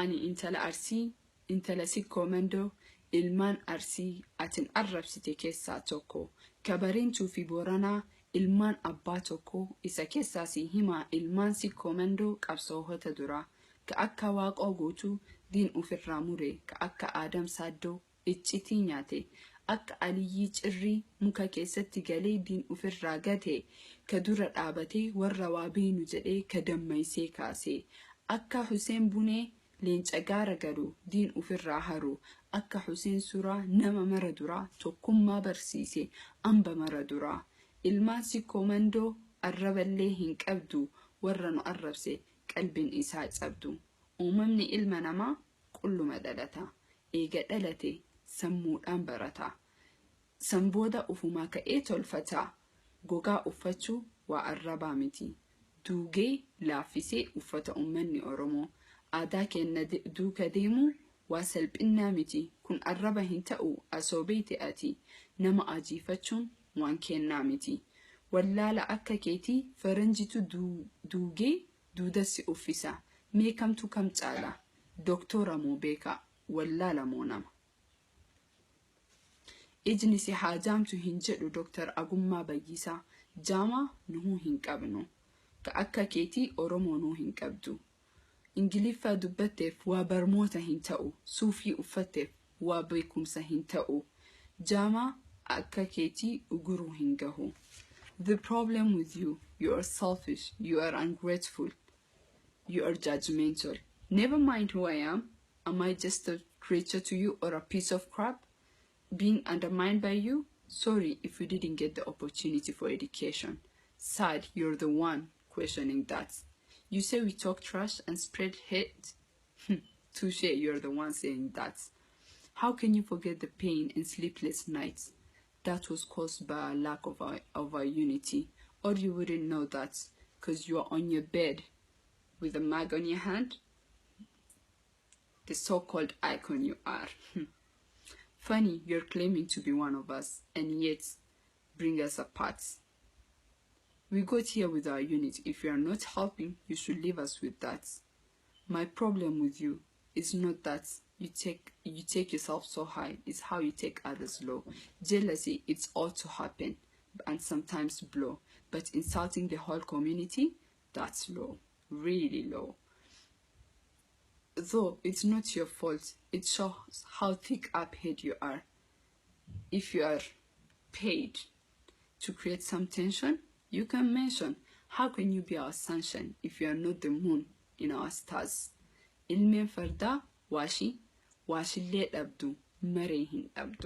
Ani intala Arsii, intala Sikkoomandoo, ilmaan Arsii atin arrabsite keessaa tokko. Kabariintuu fi Booranaa ilmaan abbaa tokko. Isa keessaa si himaa ilmaan Sikkoomandoo qabsoota duraa. Ka akka Waaqoo guutuu diin ofirraa mure. Ka akka Aadam Saaddoo iccitii nyaate. Akka Aliyyii Cirrii muka keessatti galee diin ofirraa gate. Ka dura dhaabatee warra waa beenu jedhee ka dammaysee kaase. Akka Huseen Bunee leenca gaara galu diin ofirraa haru. Akka Huseen Suraa nama mara duraa tokkummaa barsiise amba mara duraa. Ilmaan Sikkoomandoo arraballee hin qabdu warra nu arrabse qalbiin isaa cabdu. Uumamni ilma namaa qulluma dhalata. Eega dhalate sammuudhaan barata. Sanbooda ufumaa ka'ee tolfata. Gogaa uffachuu waa arrabaa miti. Duugee laaffisee uffata uummanni Oromoo. Aadaa kenna duuka deemu waa salphinnaa miti. Kun arraba hin ta'u asoobeeti ati. Nama ajiifachuun waan kennaa miti. Wallaala akka keetii faranjitu duugee duudassi uffisa. Mee kamtu kam caala? Doktora moo beeka? Wallaala moo nama? Ijni si haajaamtu hin jedhu Dr. Agummaa Bayyisaa. Jaamaa nuhuu hin qabnu. Ka akka keetii Oromoo nuu hin qabdu. Ingiliffaa dubbatteef waa barmoota hin ta'u. Suufii uffatteef waa beekumsa hin ta'u. Jaamaa akka keetii uguruu hin gahu. The problem with you, you are selfish, you are ungrateful, you are judgmental. Never mind who I am. Am I just a creature to you or a piece of crap? Being undermined by you? Sorry if you didn't get the opportunity for education. Sad, you're the one questioning that. You say we talk trash and spread hate? Touche, you're the one saying that. How can you forget the pain and sleepless nights? That was caused by a lack of our unity. Or you wouldn't know that because you are on your bed with a mag on your hand. The so-called icon you are. Funny, you're claiming to be one of us and yet bring us apart. We got here with our unit. If you are not helping, you should leave us with that. My problem with you is not that you take yourself so high. It's how you take others low. Jealousy, it's all to happen and sometimes blow. But insulting the whole community, that's low. Really low. Though it's not your fault, it shows how thick-up-head you are. If you are paid to create some tension, you can mention, how can you be our sunshine if you are not the moon in our stars? Ilmeen fardaa waashillee dhabdu maree hin dhabdu.